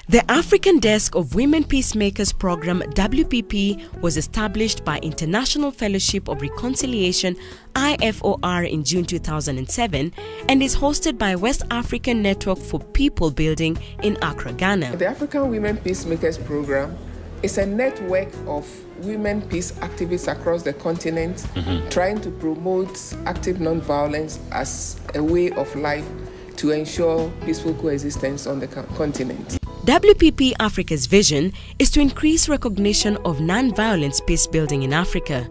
The African Desk of Women Peacemakers Program WPP was established by International Fellowship of Reconciliation IFOR in June 2007 and is hosted by West African Network for People Building in Accra, Ghana. The African Women Peacemakers Program is a network of women peace activists across the continent trying to promote active non-violence as a way of life to ensure peaceful coexistence on the continent. WPP Africa's vision is to increase recognition of non-violence peace building in Africa.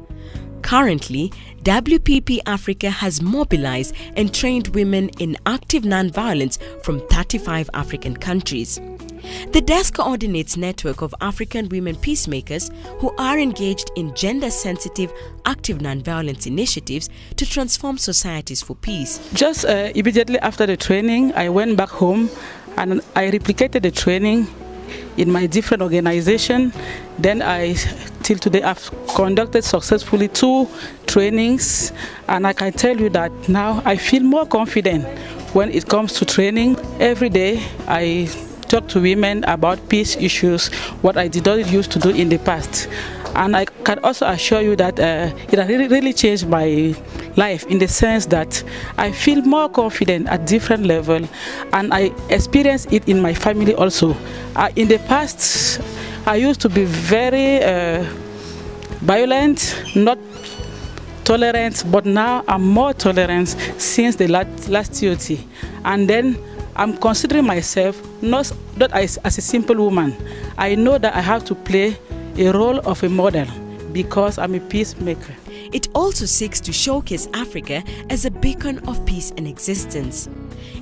Currently, WPP Africa has mobilized and trained women in active non-violence from 35 African countries. The desk coordinates a network of African women peacemakers who are engaged in gender-sensitive active non-violence initiatives to transform societies for peace. Just immediately after the training, I went back home and I replicated the training in my different organization. Then till today, I've conducted successfully 2 trainings, and I can tell you that now I feel more confident when it comes to training. Every day, I talk to women about peace issues, what I did not used to do in the past. And I can also assure you that it has really changed my life in the sense that I feel more confident at different levels, and I experience it in my family also. In the past, I used to be very violent, not tolerant, but now I'm more tolerant since the last TOT. And then I'm considering myself not as a simple woman. I know that I have to play a role of a model because I'm a peacemaker. It also seeks to showcase Africa as a beacon of peace and existence.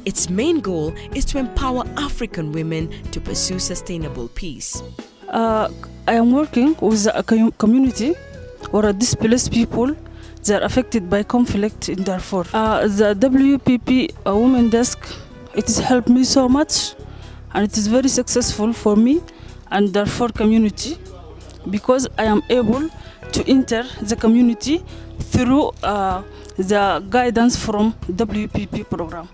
Its main goal is to empower African women to pursue sustainable peace. I am working with a community or displaced people that are affected by conflict in Darfur. The WPP Women Desk, it has helped me so much, and it is very successful for me and Darfur community, because I am able to enter the community through the guidance from WPP program.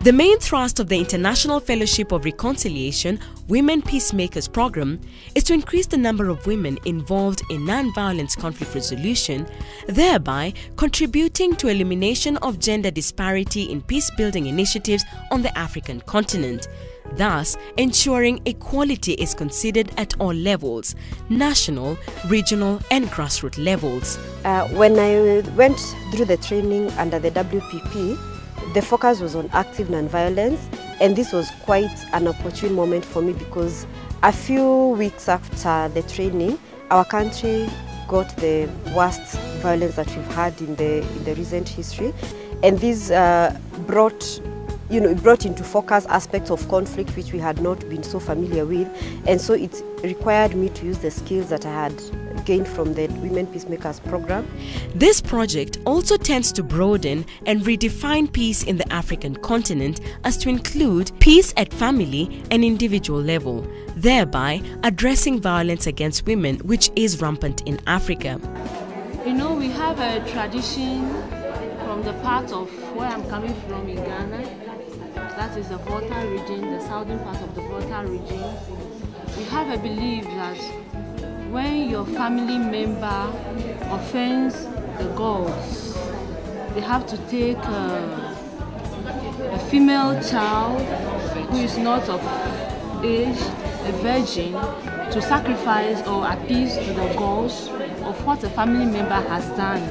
The main thrust of the International Fellowship of Reconciliation Women Peacemakers Program is to increase the number of women involved in non-violence conflict resolution, thereby contributing to elimination of gender disparity in peace-building initiatives on the African continent, thus ensuring equality is considered at all levels, national, regional and grassroots levels. When I went through the training under the WPP, the focus was on active non-violence, and this was quite an opportune moment for me because a few weeks after the training, our country got the worst violence that we've had in the recent history, and this brought into focus aspects of conflict which we had not been so familiar with, and so it required me to use the skills that I had gained from the Women Peacemakers Program. This project also tends to broaden and redefine peace in the African continent as to include peace at family and individual level, thereby addressing violence against women, which is rampant in Africa. You know, we have a tradition from the part of where I'm coming from in Ghana, that is the Volta region, the southern part of the Volta region. We have a belief that when your family member offends the gods, they have to take a female child who is not of age, a virgin, to sacrifice or appease to the gods of what a family member has done.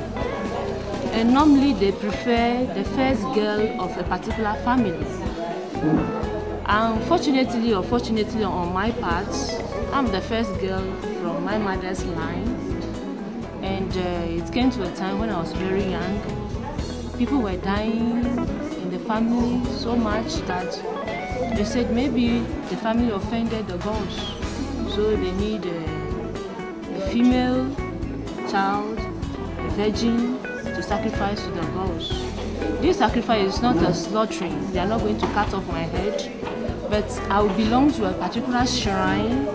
And normally they prefer the first girl of a particular family. Unfortunately or fortunately on my part, I'm the first girl from my mother's line, and it came to a time when I was very young. People were dying in the family so much that they said maybe the family offended the gods, so they need a female child, a virgin, to sacrifice to the gods. This sacrifice is not a slaughtering. They are not going to cut off my head, but I will belong to a particular shrine.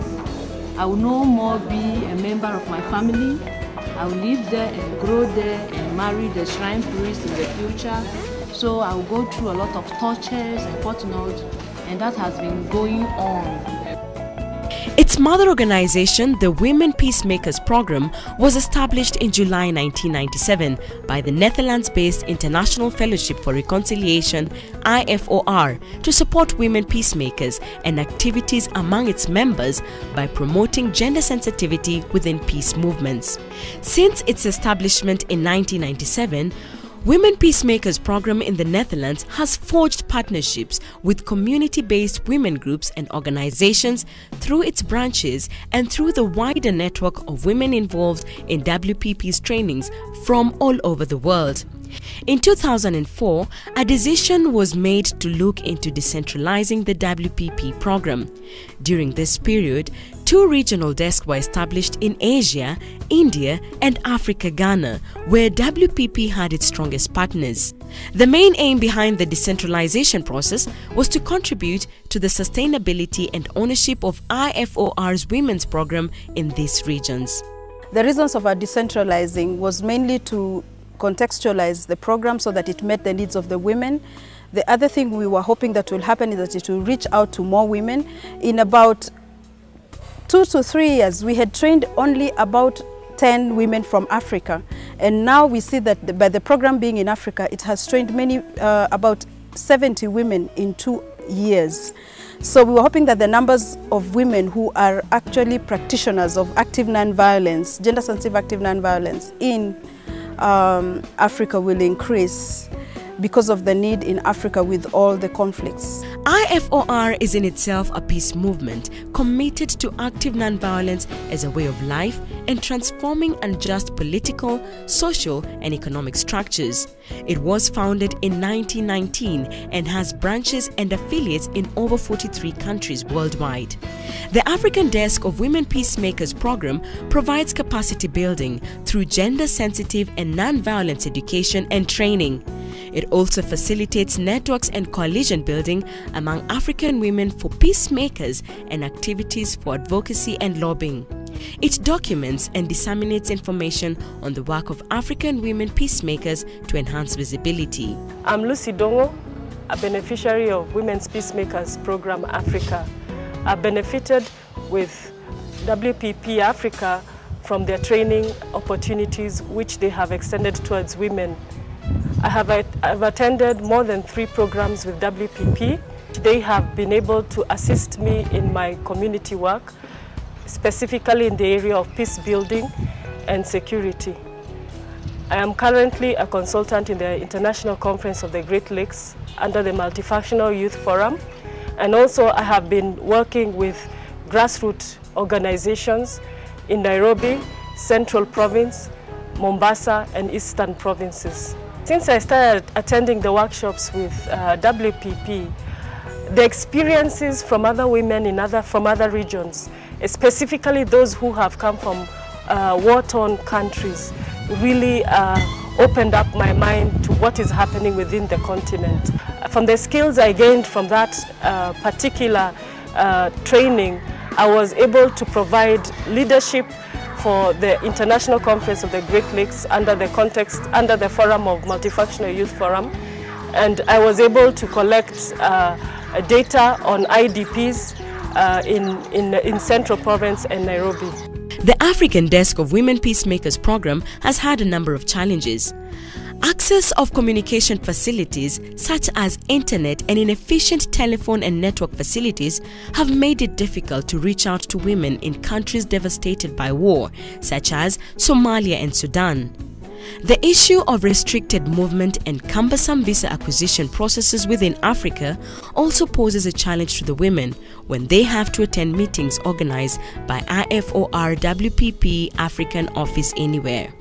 I will no more be a member of my family. I will live there and grow there and marry the shrine priest in the future. So I will go through a lot of tortures and whatnot, and that has been going on. Its mother organization, the Women Peacemakers Program, was established in July 1997 by the Netherlands-based International Fellowship for Reconciliation (IFOR) to support women peacemakers and activities among its members by promoting gender sensitivity within peace movements. Since its establishment in 1997, Women Peacemakers Program in the Netherlands has forged partnerships with community-based women groups and organizations through its branches and through the wider network of women involved in WPP's trainings from all over the world. In 2004, a decision was made to look into decentralizing the WPP program. During this period, 2 regional desks were established in Asia, India and Africa, Ghana, where WPP had its strongest partners. The main aim behind the decentralization process was to contribute to the sustainability and ownership of IFOR's women's program in these regions. The reasons of our decentralizing was mainly to contextualize the program so that it met the needs of the women. The other thing we were hoping that will happen is that it will reach out to more women. In about 2 to 3 years, we had trained only about 10 women from Africa. And now we see that by the program being in Africa, it has trained about 70 women in 2 years. So we were hoping that the numbers of women who are actually practitioners of active non-violence, gender-sensitive active non-violence in Africa will increase because of the need in Africa with all the conflicts. IFOR is in itself a peace movement committed to active nonviolence as a way of life and transforming unjust political, social and economic structures. It was founded in 1919 and has branches and affiliates in over 43 countries worldwide. The African Desk of Women Peacemakers Program provides capacity building through gender-sensitive and non-violence education and training. It also facilitates networks and coalition building among African women for peacemakers and activities for advocacy and lobbying. It documents and disseminates information on the work of African women peacemakers to enhance visibility. I'm Lucy Dongo, a beneficiary of Women's Peacemakers Program Africa. I benefited with WPP Africa from their training opportunities which they have extended towards women. I've attended more than 3 programs with WPP. They have been able to assist me in my community work, specifically in the area of peace building and security. I am currently a consultant in the International Conference of the Great Lakes under the Multifunctional Youth Forum, and also I have been working with grassroots organizations in Nairobi, Central Province, Mombasa and Eastern Provinces. Since I started attending the workshops with WPP, the experiences from other women from other regions, specifically those who have come from war-torn countries, really opened up my mind to what is happening within the continent. From the skills I gained from that particular training, I was able to provide leadership for the International Conference of the Great Lakes under the forum of Multifunctional Youth Forum, and I was able to collect data on IDPs in Central Province and Nairobi. The African Desk of Women Peacemakers Program has had a number of challenges. Access of communication facilities such as internet and inefficient telephone and network facilities have made it difficult to reach out to women in countries devastated by war, such as Somalia and Sudan. The issue of restricted movement and cumbersome visa acquisition processes within Africa also poses a challenge to the women when they have to attend meetings organized by IFOR WPP African Office Anywhere.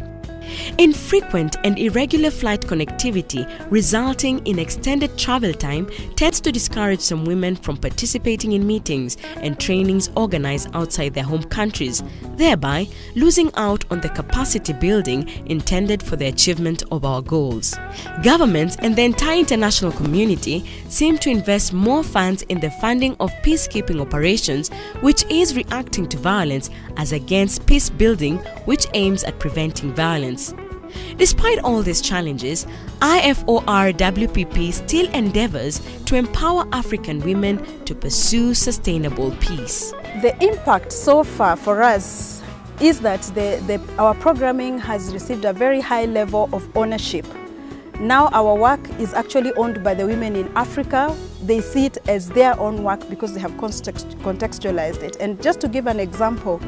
Infrequent and irregular flight connectivity resulting in extended travel time tends to discourage some women from participating in meetings and trainings organized outside their home countries, thereby losing out on the capacity building intended for the achievement of our goals. Governments and the entire international community seem to invest more funds in the funding of peacekeeping operations, which is reacting to violence as against peace building, which aims at preventing violence. Despite all these challenges, IFOR-WPP still endeavors to empower African women to pursue sustainable peace. The impact so far for us is that our programming has received a very high level of ownership. Now our work is actually owned by the women in Africa. They see it as their own work because they have contextualized it. And just to give an example,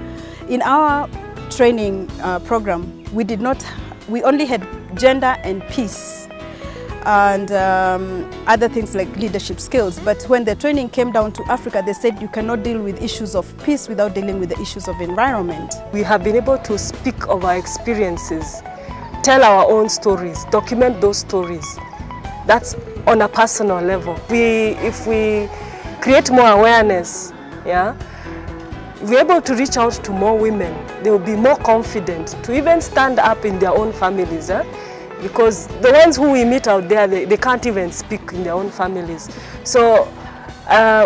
in our training program, we only had gender and peace and other things like leadership skills. But when the training came down to Africa, they said you cannot deal with issues of peace without dealing with the issues of environment. We have been able to speak of our experiences, tell our own stories, document those stories. That's on a personal level. If we create more awareness, if we're able to reach out to more women, they will be more confident to even stand up in their own families. Because the ones who we meet out there, they can't even speak in their own families. So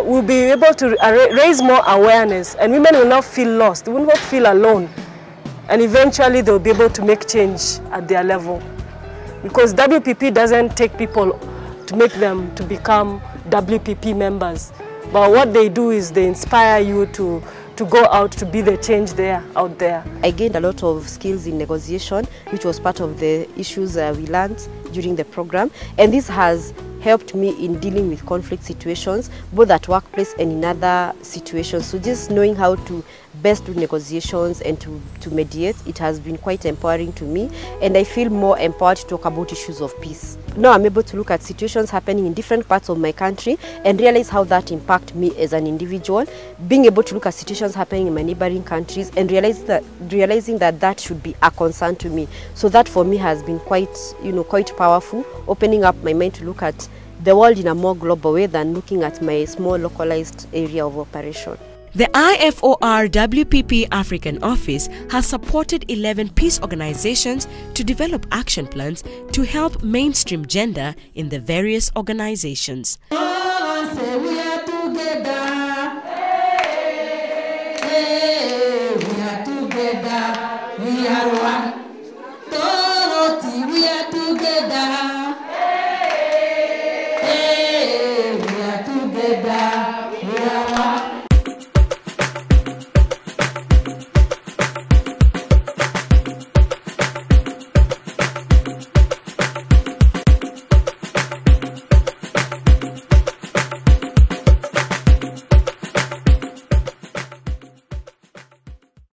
we'll be able to raise more awareness, and women will not feel lost, they will not feel alone. And eventually they'll be able to make change at their level. Because WPP doesn't take people to make them to become WPP members. But what they do is they inspire you to go out to be the change out there. I gained a lot of skills in negotiation, which was part of the issues we learned during the program. And this has helped me in dealing with conflict situations, both at workplace and in other situations. So just knowing how to best do negotiations and to mediate, it has been quite empowering to me, and I feel more empowered to talk about issues of peace. Now I'm able to look at situations happening in different parts of my country and realize how that impacts me as an individual, being able to look at situations happening in my neighboring countries and realizing that should be a concern to me. So that for me has been quite powerful, opening up my mind to look at the world in a more global way than looking at my small localized area of operation. The IFOR-WPP African Office has supported 11 peace organizations to develop action plans to help mainstream gender in the various organizations.